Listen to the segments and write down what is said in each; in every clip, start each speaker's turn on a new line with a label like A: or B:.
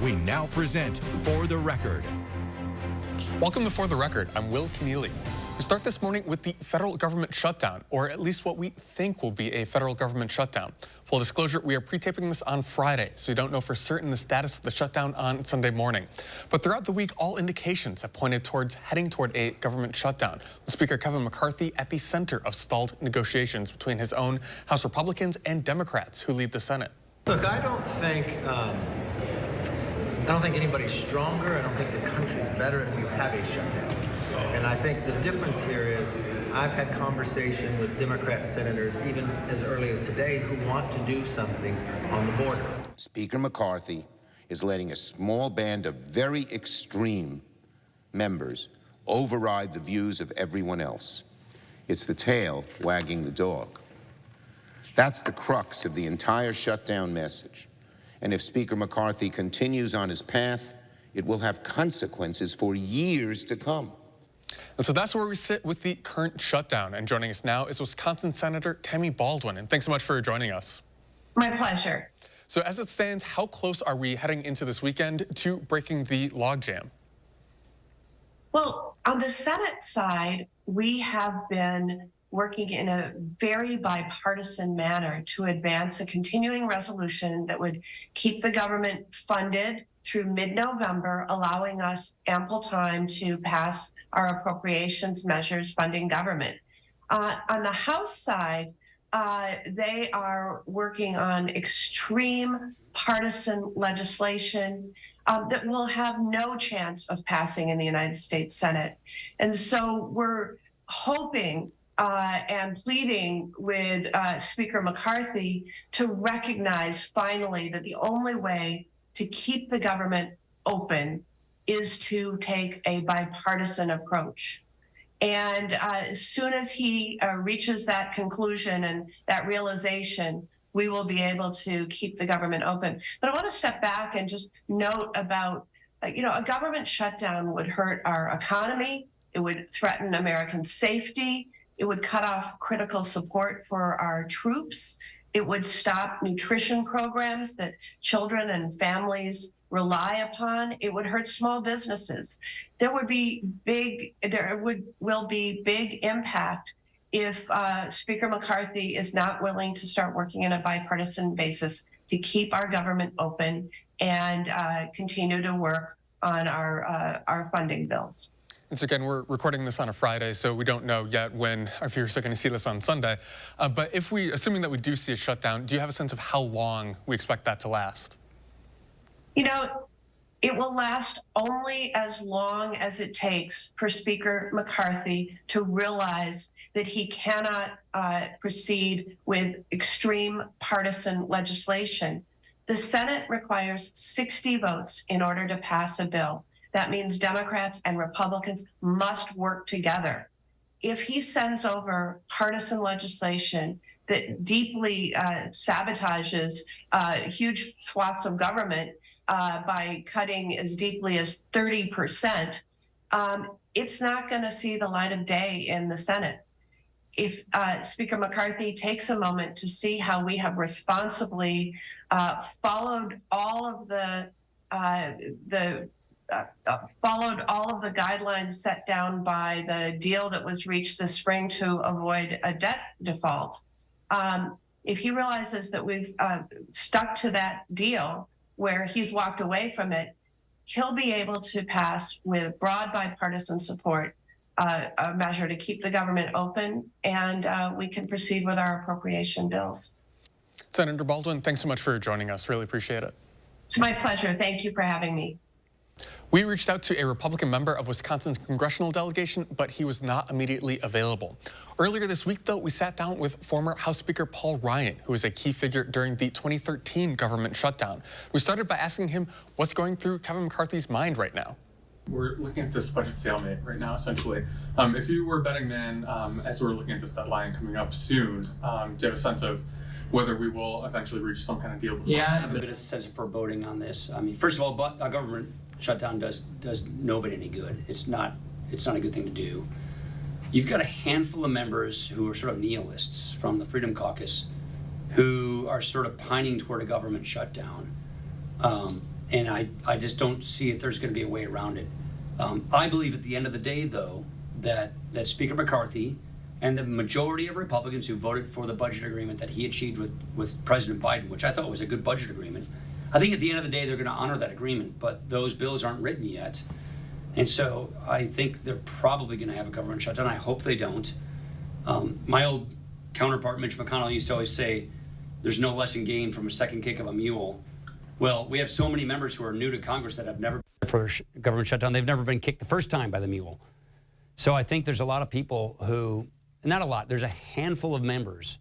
A: We now present For the Record.
B: Welcome to For the Record. I'm Will Keneally. We start this morning with the federal government shutdown, or at least what we think will be a federal government shutdown. Full disclosure, we are pre-taping this on Friday, so we don't know for certain the status of the shutdown on Sunday morning. But throughout the week, all indications have pointed towards heading toward a government shutdown, with Speaker Kevin McCarthy at the center of stalled negotiations between his own House Republicans and Democrats who lead the Senate.
C: Look, I don't think anybody's stronger. I don't think the country's better if you have a shutdown. And I think the difference here is I've had conversation with Democrat senators, even as early as today, who want to do something on the border.
D: Speaker McCarthy is letting a small band of very extreme members override the views of everyone else. It's the tail wagging the dog. That's the crux of the entire shutdown message. And if Speaker McCarthy continues on his path, it will have consequences for years to come.
B: And so that's where we sit with the current shutdown. And joining us now is Wisconsin Senator Tammy Baldwin. And thanks so much for joining us.
E: My pleasure.
B: So as it stands, how close are we heading into this weekend to breaking the logjam?
E: Well, on the Senate side, we have been working in a very bipartisan manner to advance a continuing resolution that would keep the government funded through mid-November, allowing us ample time to pass our appropriations measures funding government. On the House side, they are working on extreme partisan legislation that will have no chance of passing in the United States Senate. And so we're hoping and pleading with Speaker McCarthy to recognize finally that the only way to keep the government open is to take a bipartisan approach. And as soon as he reaches that conclusion and that realization, we will be able to keep the government open. But I want to step back and just note about, a government shutdown would hurt our economy. It would threaten American safety. It would cut off critical support for our troops. It would stop nutrition programs that children and families rely upon. It would hurt small businesses. There will be big impact if Speaker McCarthy is not willing to start working on a bipartisan basis to keep our government open and continue to work on our funding bills.
B: And so again, we're recording this on a Friday, so we don't know yet when our viewers are going to see this on Sunday. But assuming that we do see a shutdown, do you have a sense of how long we expect that to last?
E: It will last only as long as it takes for Speaker McCarthy to realize that he cannot proceed with extreme partisan legislation. The Senate requires 60 votes in order to pass a bill. That means Democrats and Republicans must work together. If he sends over partisan legislation that deeply sabotages huge swaths of government by cutting as deeply as 30%, it's not going to see the light of day in the Senate. If Speaker McCarthy takes a moment to see how we have responsibly followed all of the guidelines set down by the deal that was reached this spring to avoid a debt default. If he realizes that we've stuck to that deal where he's walked away from it, he'll be able to pass with broad bipartisan support a measure to keep the government open, and we can proceed with our appropriation bills.
B: Senator Baldwin, thanks so much for joining us. Really appreciate it.
E: It's my pleasure. Thank you for having me.
B: We reached out to a Republican member of Wisconsin's congressional delegation, but he was not immediately available. Earlier this week, though, we sat down with former House Speaker Paul Ryan, who was a key figure during the 2013 government shutdown. We started by asking him what's going through Kevin McCarthy's mind right now. We're looking at this budget stalemate right now, essentially. If you were a betting man, as we're looking at this deadline coming up soon, do you have a sense of whether we will eventually reach some kind of deal before?
F: Yeah, I have a bit of a sense of foreboding on this. I mean, first of all, a government shutdown does nobody any good. It's not a good thing to do. You've got a handful of members who are sort of nihilists from the Freedom Caucus who are sort of pining toward a government shutdown. And I just don't see if there's going to be a way around it. I believe at the end of the day, though, that Speaker McCarthy and the majority of Republicans who voted for the budget agreement that he achieved with President Biden, which I thought was a good budget agreement, I think at the end of the day they're going to honor that agreement, but those bills aren't written yet. And so I think they're probably going to have a government shutdown. I hope they don't. My old counterpart, Mitch McConnell, used to always say, there's no lesson gained from a second kick of a mule. Well, we have so many members who are new to Congress that have never been for a government shutdown. They've never been kicked the first time by the mule. So I think there's a lot of people who, not a lot, there's a handful of members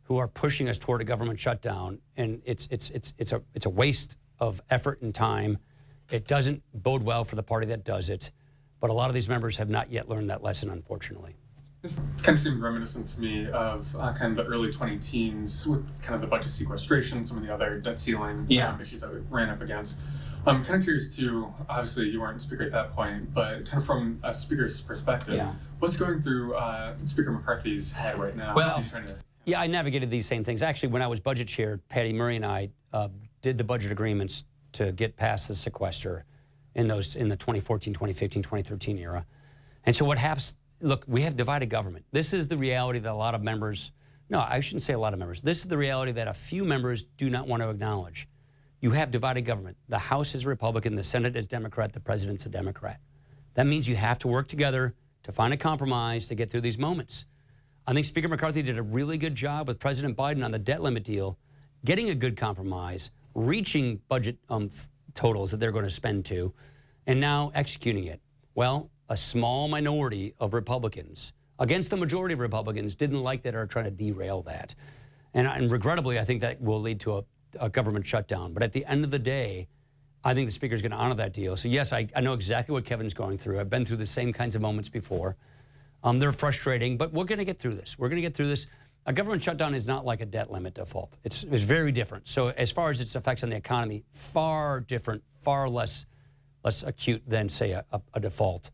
F: who are pushing us toward a government shutdown, and it's a waste of effort and time. It doesn't bode well for the party that does it, but a lot of these members have not yet learned that lesson, unfortunately.
B: This kind of seemed reminiscent to me of kind of the early 2010s with kind of the budget sequestration, some of the other debt ceiling issues that we ran up against. I'm kind of curious too, obviously you weren't speaker at that point, but kind of from a speaker's perspective, what's going through Speaker McCarthy's head right now?
F: Well,
B: He's trying to...
F: Yeah, I navigated these same things. Actually, when I was budget chair, Patty Murray and I did the budget agreements to get past the sequester in the 2014, 2015, 2013 era. And so what happens, look, we have divided government. This is the reality that a lot of members, no, I shouldn't say a lot of members. This is the reality that a few members do not want to acknowledge. You have divided government. The House is Republican, the Senate is Democrat, the President's a Democrat. That means you have to work together to find a compromise to get through these moments. I think Speaker McCarthy did a really good job with President Biden on the debt limit deal, getting a good compromise, reaching budget totals that they're going to spend to, and now executing it. Well, a small minority of Republicans, against the majority of Republicans, didn't like that or are trying to derail that. And regrettably, I think that will lead to a government shutdown. But at the end of the day, I think the Speaker's going to honor that deal. So yes, I know exactly what Kevin's going through. I've been through the same kinds of moments before. They're frustrating, but we're going to get through this. We're going to get through this. A government shutdown is not like a debt limit default. It's very different. So as far as its effects on the economy, far different, far less acute than, say, a default.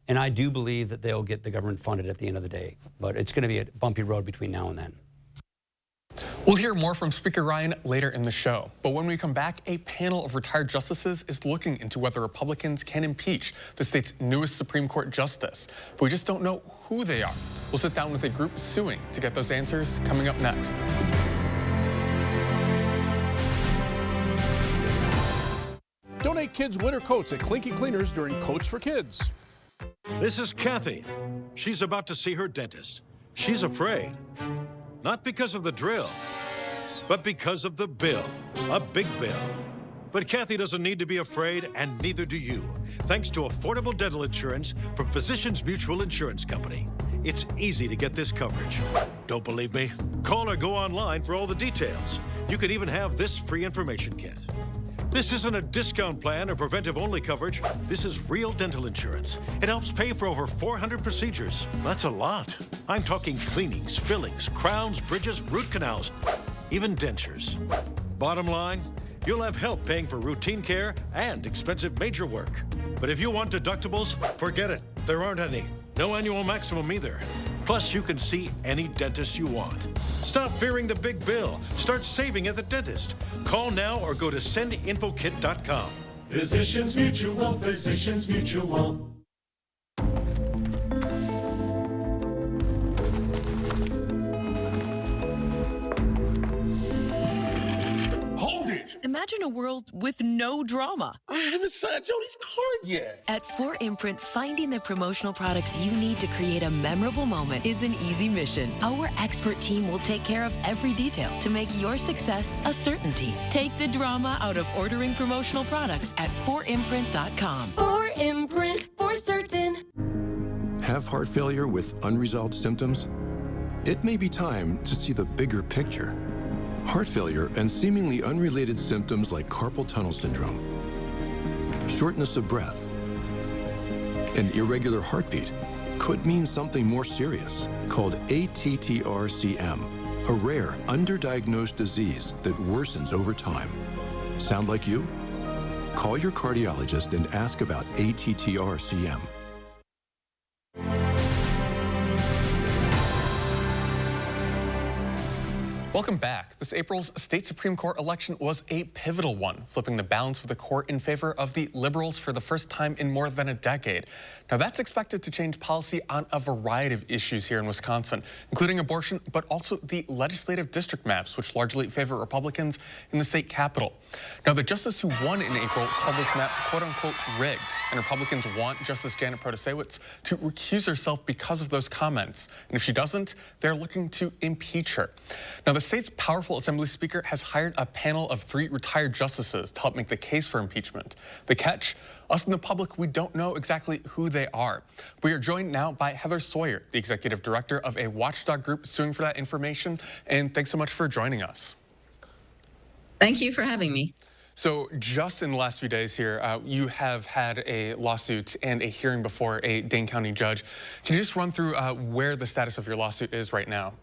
F: And I do believe that they'll get the government funded at the end of the day. But it's going to be a bumpy road between now and then.
B: We'll hear more from Speaker Ryan later in the show. But when we come back, a panel of retired justices is looking into whether Republicans can impeach the state's newest Supreme Court justice. But we just don't know who they are. We'll sit down with a group suing to get those answers coming up next.
G: Donate kids' winter coats at Clinky Cleaners during Coats for Kids.
H: This is Kathy. She's about to see her dentist. She's afraid. Not because of the drill, but because of the bill. A big bill. But Kathy doesn't need to be afraid, and neither do you. Thanks to affordable dental insurance from Physicians Mutual Insurance Company. It's easy to get this coverage. Don't believe me? Call or go online for all the details. You could even have this free information kit. This isn't a discount plan or preventive-only coverage. This is real dental insurance. It helps pay for over 400 procedures. That's a lot. I'm talking cleanings, fillings, crowns, bridges, root canals, even dentures. Bottom line, you'll have help paying for routine care and expensive major work. But if you want deductibles, forget it. There aren't any. No annual maximum either. Plus, you can see any dentist you want. Stop fearing the big bill. Start saving at the dentist. Call now or go to sendinfokit.com.
I: Physicians Mutual, Physicians Mutual.
J: Hold it!
K: Imagine a world with no drama.
J: I haven't signed Jody's card yet.
K: At 4imprint, finding the promotional products you need to create a memorable moment is an easy mission. Our expert team will take care of every detail to make your success a certainty. Take the drama out of ordering promotional products at 4imprint.com.
L: 4imprint, for certain.
M: Have heart failure with unresolved symptoms? It may be time to see the bigger picture. Heart failure and seemingly unrelated symptoms like carpal tunnel syndrome, shortness of breath, and irregular heartbeat could mean something more serious called ATTR-CM, a rare, underdiagnosed disease that worsens over time. Sound like you? Call your cardiologist and ask about ATTR-CM.
B: Welcome back. This April's state Supreme Court election was a pivotal one, flipping the balance of the court in favor of the liberals for the first time in more than a decade. Now, that's expected to change policy on a variety of issues here in Wisconsin, including abortion, but also the legislative district maps, which largely favor Republicans in the state capitol. Now, the justice who won in April called those maps quote-unquote rigged, and Republicans want Justice Janet Protasiewicz to recuse herself because of those comments. And if she doesn't, they're looking to impeach her. Now, the state's powerful Assembly Speaker has hired a panel of 3 retired justices to help make the case for impeachment. The catch? Us in the public, we don't know exactly who they are. We are joined now by Heather Sawyer, the executive director of a watchdog group suing for that information. And thanks so much for joining us.
N: Thank you for having me.
B: So just in the last few days here, you have had a lawsuit and a hearing before a Dane County judge. Can you just run through where the status of your lawsuit is right now?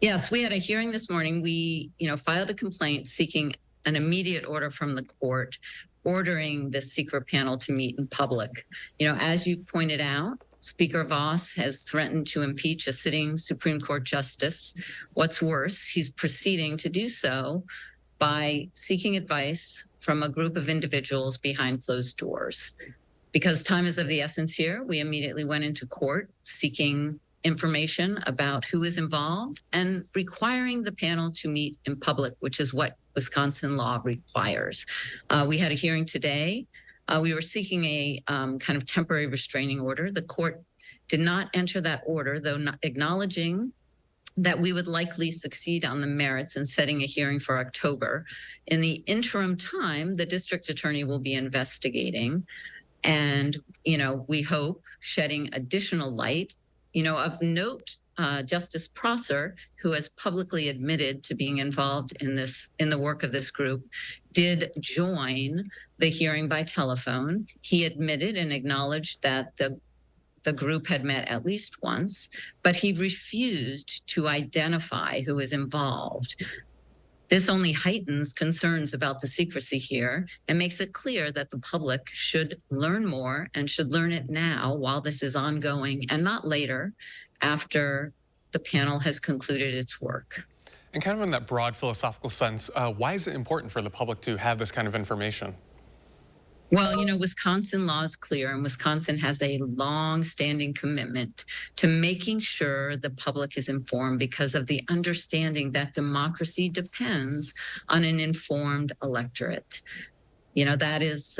N: Yes, we had a hearing this morning. We, filed a complaint seeking an immediate order from the court ordering the secret panel to meet in public. As you pointed out, Speaker Vos has threatened to impeach a sitting Supreme Court justice. What's worse, he's proceeding to do so by seeking advice from a group of individuals behind closed doors. Because time is of the essence here, we immediately went into court seeking information about who is involved and requiring the panel to meet in public, which is what Wisconsin law requires. We had a hearing today. We were seeking a kind of temporary restraining order. The court did not enter that order, though not acknowledging that we would likely succeed on the merits in setting a hearing for October. In the interim time, the district attorney will be investigating and, we hope shedding additional light. Of note, Justice Prosser, who has publicly admitted to being involved in the work of this group, did join the hearing by telephone. He admitted and acknowledged that the group had met at least once, but he refused to identify who is involved. This only heightens concerns about the secrecy here and makes it clear that the public should learn more and should learn it now while this is ongoing and not later after the panel has concluded its work.
B: And kind of in that broad philosophical sense, why is it important for the public to have this kind of information?
N: Well, Wisconsin law is clear, and Wisconsin has a long-standing commitment to making sure the public is informed because of the understanding that democracy depends on an informed electorate. That is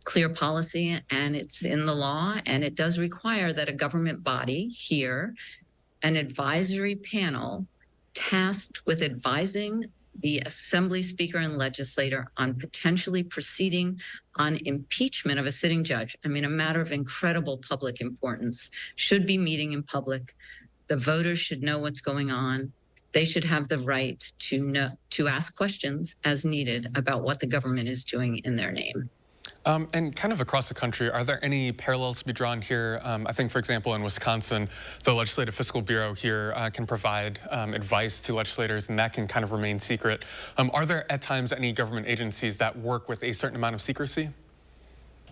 N: clear policy, and it's in the law, and it does require that a government body here, an advisory panel tasked with advising the Assembly Speaker and legislator on potentially proceeding on impeachment of a sitting judge. A matter of incredible public importance, should be meeting in public. The voters should know what's going on. They should have the right to ask questions as needed about what the government is doing in their name.
B: And kind of across the country, are there any parallels to be drawn here? I think, for example, in Wisconsin, the Legislative Fiscal Bureau here can provide advice to legislators, and that can kind of remain secret. Are there at times any government agencies that work with a certain amount of secrecy?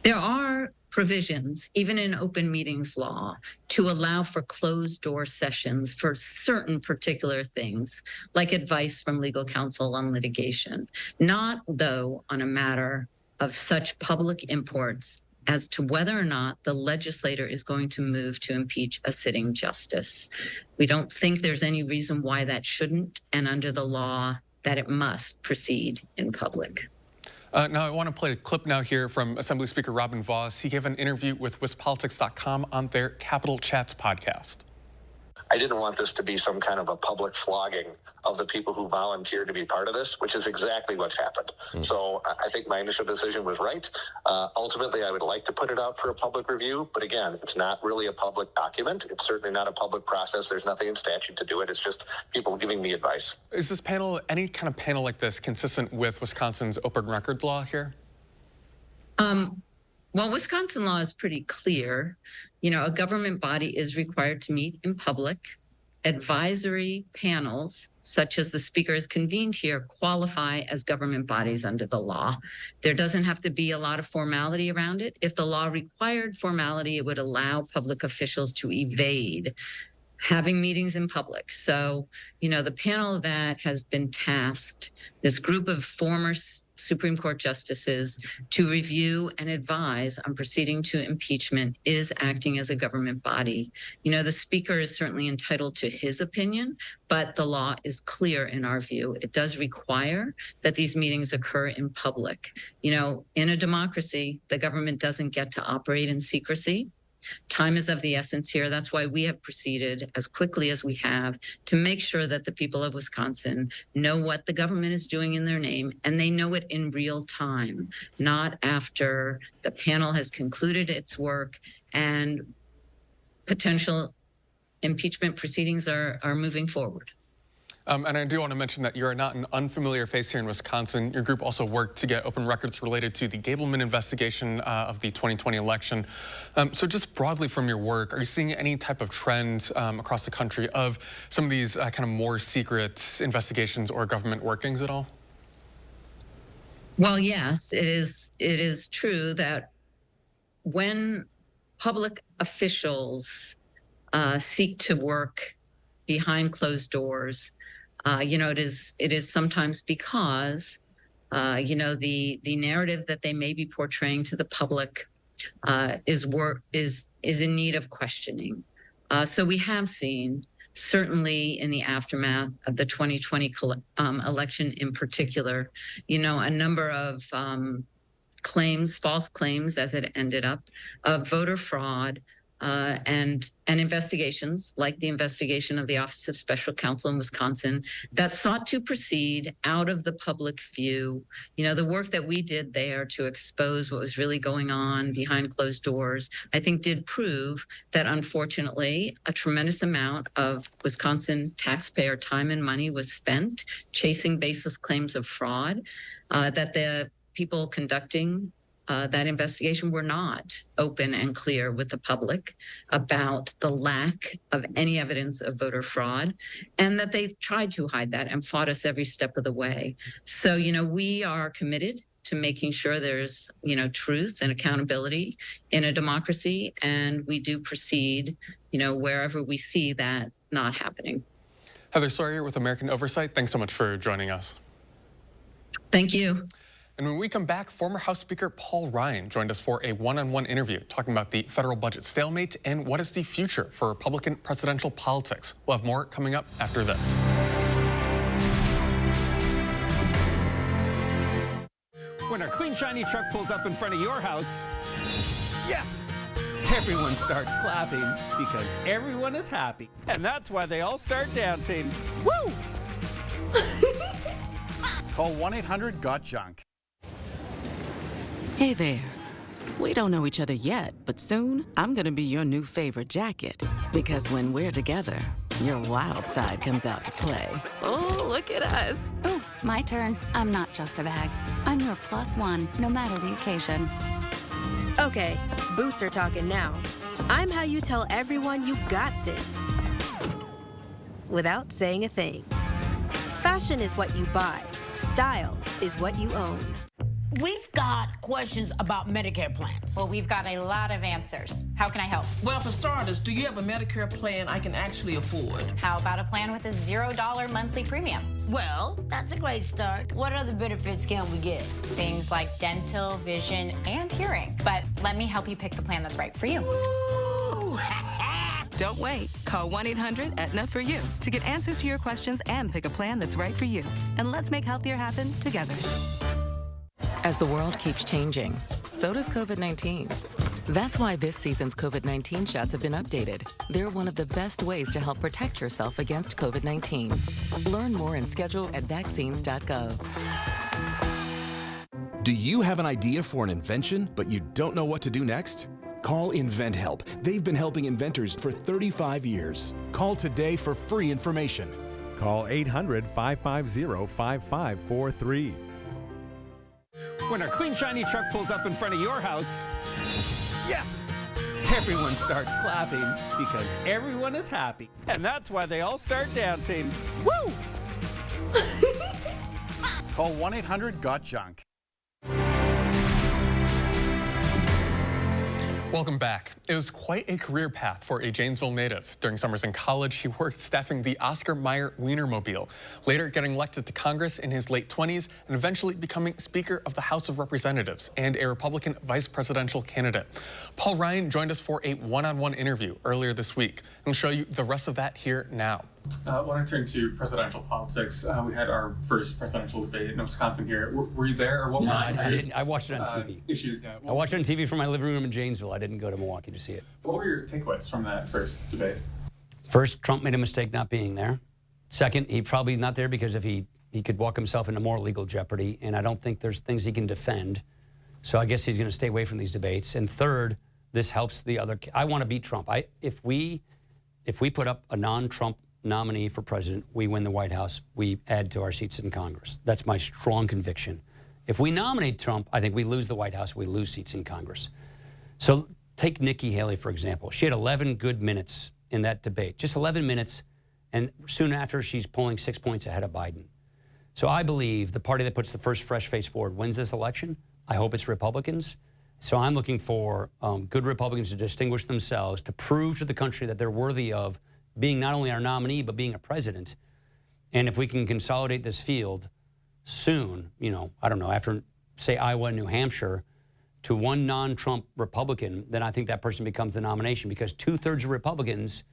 N: There are provisions, even in open meetings law, to allow for closed door sessions for certain particular things, like advice from legal counsel on litigation. Not, though, on a matter of such public imports as to whether or not the legislator is going to move to impeach a sitting justice. We don't think there's any reason why that shouldn't, and under the law, that it must proceed in public.
B: Now, I want to play a clip now here from Assembly Speaker Robin Vos. He gave an interview with WisPolitics.com on their Capitol Chats podcast.
O: I didn't want this to be some kind of a public flogging of the people who volunteered to be part of this, which is exactly what's happened. So I think my initial decision was right. Ultimately, I would like to put it out for a public review, but again, it's not really a public document. It's certainly not a public process. There's nothing in statute to do it. It's just people giving me advice.
B: Is this panel, any kind of panel like this, consistent with Wisconsin's open records law here?
N: Well, Wisconsin law is pretty clear. A government body is required to meet in public. Advisory panels, such as the speaker has convened here, qualify as government bodies under the law. There doesn't have to be a lot of formality around it. If the law required formality, it would allow public officials to evade having meetings in public. So, the panel that has been tasked, this group of former Supreme Court justices to review and advise on proceeding to impeachment is acting as a government body. The Speaker is certainly entitled to his opinion, but the law is clear in our view. It does require that these meetings occur in public. In a democracy, the government doesn't get to operate in secrecy. Time is of the essence here. That's why we have proceeded as quickly as we have to make sure that the people of Wisconsin know what the government is doing in their name, and they know it in real time, not after the panel has concluded its work and potential impeachment proceedings are moving forward.
B: And I do want to mention that you're not an unfamiliar face here in Wisconsin. Your group also worked to get open records related to the Gableman investigation of the 2020 election. So just broadly from your work, are you seeing any type of trend across the country of some of these kind of more secret investigations or government workings at all?
N: Well, yes, it is true that when public officials seek to work behind closed doors, it is sometimes because, the narrative that they may be portraying to the public is in need of questioning. So we have seen, certainly in the aftermath of the 2020 election in particular, a number of claims, false claims as it ended up, of voter fraud, and investigations like the investigation of the Office of Special Counsel in Wisconsin that sought to proceed out of the public view. The work that we did there to expose what was really going on behind closed doors, I think did prove that unfortunately a tremendous amount of Wisconsin taxpayer time and money was spent chasing baseless claims of fraud, that the people conducting that investigation were not open and clear with the public about the lack of any evidence of voter fraud, and that they tried to hide that and fought us every step of the way. So, we are committed to making sure there's, truth and accountability in a democracy, and we do proceed, wherever we see that not happening.
B: Heather Sawyer with American Oversight, thanks so much for joining us.
N: Thank you.
B: And when we come back, former House Speaker Paul Ryan joined us for a one-on-one interview talking about the federal budget stalemate and what is the future for Republican presidential politics. We'll have more coming up after this.
P: When our clean, shiny truck pulls up in front of your house, yes, everyone starts clapping because everyone is happy. And that's why they all start dancing. Woo!
Q: Call 1-800-GOT-JUNK.
R: Hey there. We don't know each other yet, but soon I'm gonna be your new favorite jacket. Because when we're together, your wild side comes out to play. Oh, look at us.
S: Oh, my turn. I'm not just a bag. I'm your +1, no matter the occasion.
T: Okay, boots are talking now. I'm how you tell everyone you got this without saying a thing. Fashion is what you buy. Style is what you own.
U: We've got questions about Medicare plans.
V: Well, we've got a lot of answers. How can I help?
U: Well, for starters, do you have a Medicare plan I can actually afford?
V: How about a plan with a $0 monthly premium?
U: Well, that's a great start. What other benefits can we get?
V: Things like dental, vision, and hearing. But let me help you pick the plan that's right for you.
U: Ooh.
W: Don't wait. Call 1-800-AETNA for you to get answers to your questions and pick a plan that's right for you. And let's make healthier happen together.
K: As the world keeps changing, so does COVID-19. That's why this season's COVID-19 shots have been updated. They're one of the best ways to help protect yourself against COVID-19. Learn more and schedule at vaccines.gov.
X: Do you have an idea for an invention, but you don't know what to do next? Call InventHelp. They've been helping inventors for 35 years. Call today for free information.
Y: Call 800-550-5543.
P: When our clean, shiny truck pulls up in front of your house, yes, everyone starts clapping because everyone is happy. And that's why they all start dancing. Woo!
Q: Call 1-800-GOT-JUNK.
B: Welcome back. It was quite a career path for a Janesville native. During summers in college, he worked staffing the Oscar Mayer Wienermobile, later getting elected to Congress in his late 20s and eventually becoming Speaker of the House of Representatives and a Republican vice presidential candidate. Paul Ryan joined us for a one-on-one interview earlier this week. We'll show you the rest of that here now. When I turn to presidential politics, we had our first presidential debate in Wisconsin here. Were you there, or what
A: No,
B: were
A: I didn't. I watched it on TV.
B: Issues?
A: I watched it on TV from my living room in Janesville. I didn't go to Milwaukee to see it.
B: What were your takeaways from that first debate?
A: First, Trump made a mistake not being there. Second, he probably not there because if he could walk himself into more legal jeopardy, and I don't think there's things he can defend. So I guess he's going to stay away from these debates. And third, this helps the other. I want to beat Trump. If we put up a non-Trump nominee for president, we win the White House, we add to our seats in Congress. That's my strong conviction. If we nominate Trump, I think we lose the White House, we lose seats in Congress. So take Nikki Haley, for example. She had 11 good minutes in that debate, just 11 minutes, and soon after she's polling 6 points ahead of Biden. So I believe the party that puts the first fresh face forward wins this election. I hope it's Republicans. So I'm looking for good Republicans to distinguish themselves, to prove to the country that they're worthy of being not only our nominee, but being a president. And if we can consolidate this field soon, I don't know, after, say, Iowa and New Hampshire, to one non-Trump Republican, then I think that person becomes the nomination, because 2/3 of Republicans,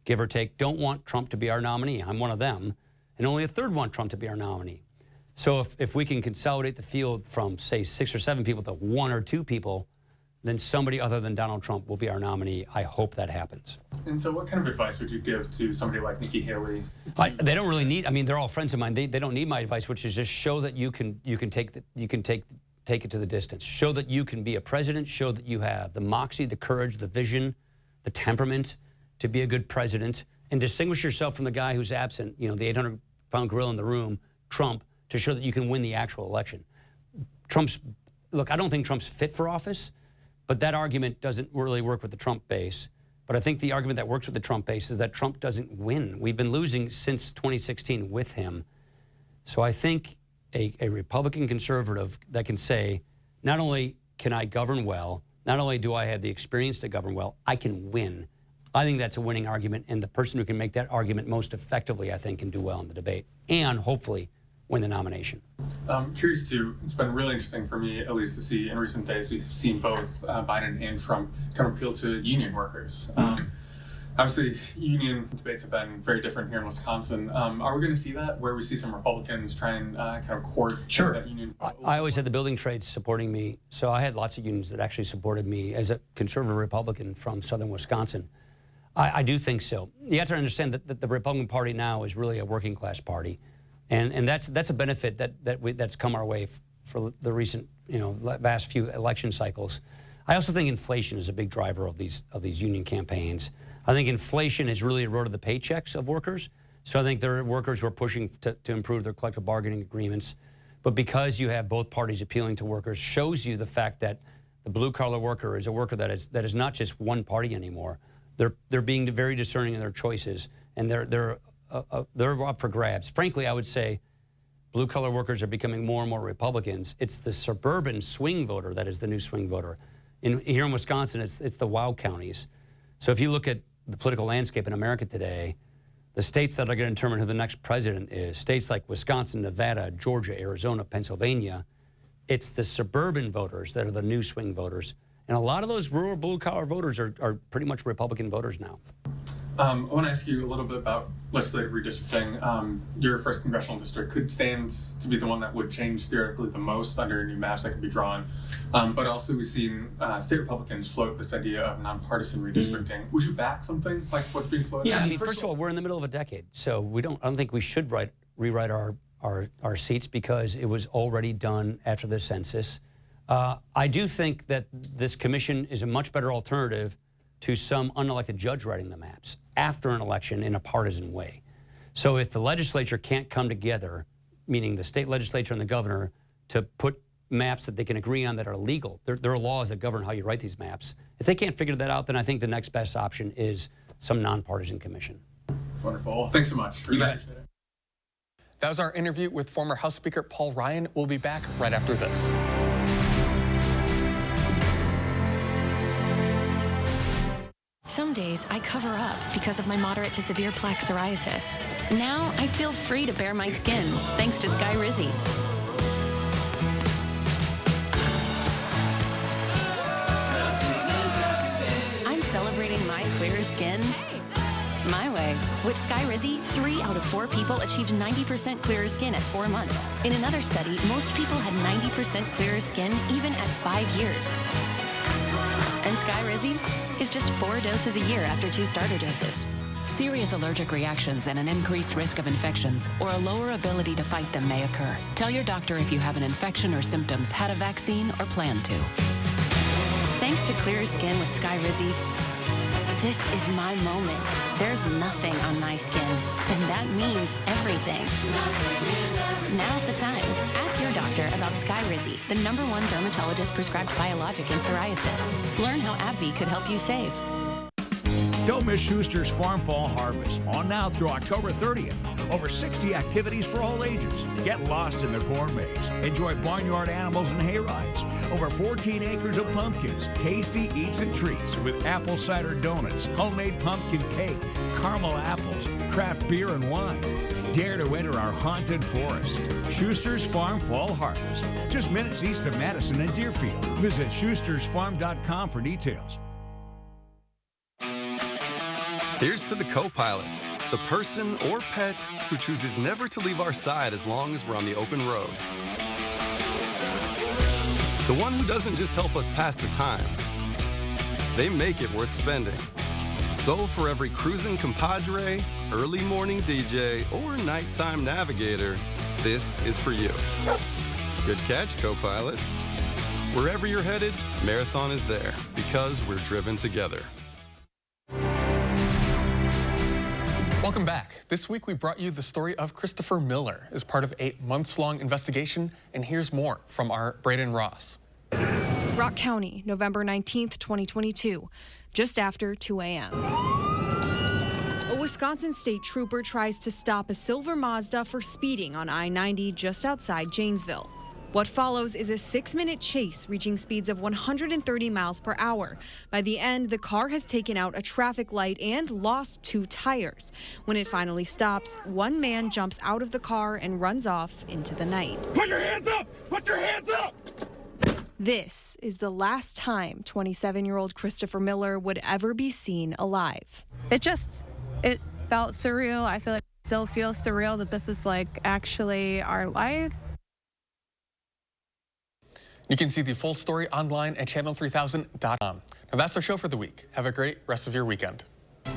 A: give or take, don't want Trump to be our nominee. I'm one of them. And only 1/3 want Trump to be our nominee. So if we can consolidate the field from, say, 6 or 7 people to 1 or 2 people, then somebody other than Donald Trump will be our nominee. I hope that happens.
B: And so what kind of advice would you give to somebody like Nikki Haley?
A: They don't really need, they're all friends of mine. They don't need my advice, which is just show that you can take it to the distance. Show that you can be a president, show that you have the moxie, the courage, the vision, the temperament to be a good president, and distinguish yourself from the guy who's absent, the 800-pound gorilla in the room, Trump, to show that you can win the actual election. Look, I don't think Trump's fit for office, but that argument doesn't really work with the Trump base. But I think the argument that works with the Trump base is that Trump doesn't win. We've been losing since 2016 with him. So I think a Republican conservative that can say, not only can I govern well, not only do I have the experience to govern well, I can win. I think that's a winning argument, and the person who can make that argument most effectively, I think, can do well in the debate and hopefully win the nomination.
B: Curious too, it's been really interesting for me, at least, to see in recent days, we've seen both Biden and Trump kind of appeal to union workers. Obviously, union debates have been very different here in Wisconsin. Are we going to see that, where we see some Republicans try and kind of court that union?
A: I always had the building trades supporting me, so I had lots of unions that actually supported me as a conservative Republican from southern Wisconsin. I do think so. You have to understand that the Republican Party now is really a working class party. And that's a benefit that's come our way for the recent, last few election cycles. I also think inflation is a big driver of these union campaigns. I think inflation has really eroded the paychecks of workers. So I think there are workers who are pushing to improve their collective bargaining agreements. But because you have both parties appealing to workers, shows you the fact that the blue-collar worker is a worker that is not just one party anymore. They're being very discerning in their choices, and they're up for grabs. Frankly, I would say blue-collar workers are becoming more and more Republicans. It's the suburban swing voter that is the new swing voter. Here in Wisconsin, it's the wild counties. So if you look at the political landscape in America today, the states that are going to determine who the next president is, states like Wisconsin, Nevada, Georgia, Arizona, Pennsylvania, it's the suburban voters that are the new swing voters. And a lot of those rural blue-collar voters are pretty much Republican voters now.
B: I want to ask you a little bit about legislative redistricting. Your first congressional district could stand to be the one that would change theoretically the most under new maps that could be drawn. But also we've seen state Republicans float this idea of nonpartisan redistricting. Would you back something like what's being floated?
A: Yeah, first of all, we're in the middle of a decade. So I don't think we should rewrite our seats because it was already done after the census. I do think that this commission is a much better alternative to some unelected judge writing the maps after an election in a partisan way. So if the legislature can't come together, meaning the state legislature and the governor, to put maps that they can agree on that are legal, there are laws that govern how you write these maps. If they can't figure that out, then I think the next best option is some nonpartisan commission.
B: Wonderful. Thanks so much.
A: You bet.
B: That was our interview with former House Speaker Paul Ryan. We'll be back right after this.
K: Some days I cover up because of my moderate to severe plaque psoriasis. Now I feel free to bare my skin thanks to Skyrizi. I'm celebrating my clearer skin my way. With Skyrizi, 3 out of 4 people achieved 90% clearer skin at 4 months. In another study, most people had 90% clearer skin even at 5 years. And Skyrizi is just 4 doses a year after 2 starter doses.
C: Serious allergic reactions and an increased risk of infections or a lower ability to fight them may occur. Tell your doctor if you have an infection or symptoms, had a vaccine, or plan to.
K: Thanks to clearer skin with Skyrizi, this is my moment. There's nothing on my skin, and that means everything. Now's the time. Ask your doctor about Skyrizi, the #1 dermatologist prescribed biologic in psoriasis. Learn how AbbVie could help you save.
D: Don't miss Schuster's Farm Fall Harvest, on now through October 30th. Over 60 activities for all ages. Get lost in the corn maze. Enjoy barnyard animals and hay rides. Over 14 acres of pumpkins. Tasty eats and treats with apple cider donuts, homemade pumpkin cake, caramel apples, craft beer and wine. Dare to enter our haunted forest. Schuster's Farm Fall Harvest. Just minutes east of Madison and Deerfield. Visit schustersfarm.com for details.
E: Here's to the co-pilot, the person or pet who chooses never to leave our side as long as we're on the open road. The one who doesn't just help us pass the time. They make it worth spending. So for every cruising compadre, early morning DJ, or nighttime navigator, this is for you. Good catch, co-pilot. Wherever you're headed, Marathon is there because we're driven together.
B: Welcome back. This week we brought you the story of Christopher Miller as part of a months-long investigation, and here's more from our Braden Ross.
F: Rock County, November 19th, 2022, just after 2 a.m. A Wisconsin state trooper tries to stop a silver Mazda for speeding on I-90 just outside Janesville. What follows is a 6-minute chase reaching speeds of 130 miles per hour. By the end, the car has taken out a traffic light and lost 2 tires. When it finally stops, one man jumps out of the car and runs off into the night.
J: Put your hands up! Put your hands up!
F: This is the last time 27-year-old Christopher Miller would ever be seen alive.
Y: It felt surreal. I feel like it still feels surreal that this is like actually our life.
B: You can see the full story online at channel3000.com. Now that's our show for the week. Have a great rest of your weekend.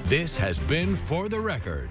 Z: This has been For the Record.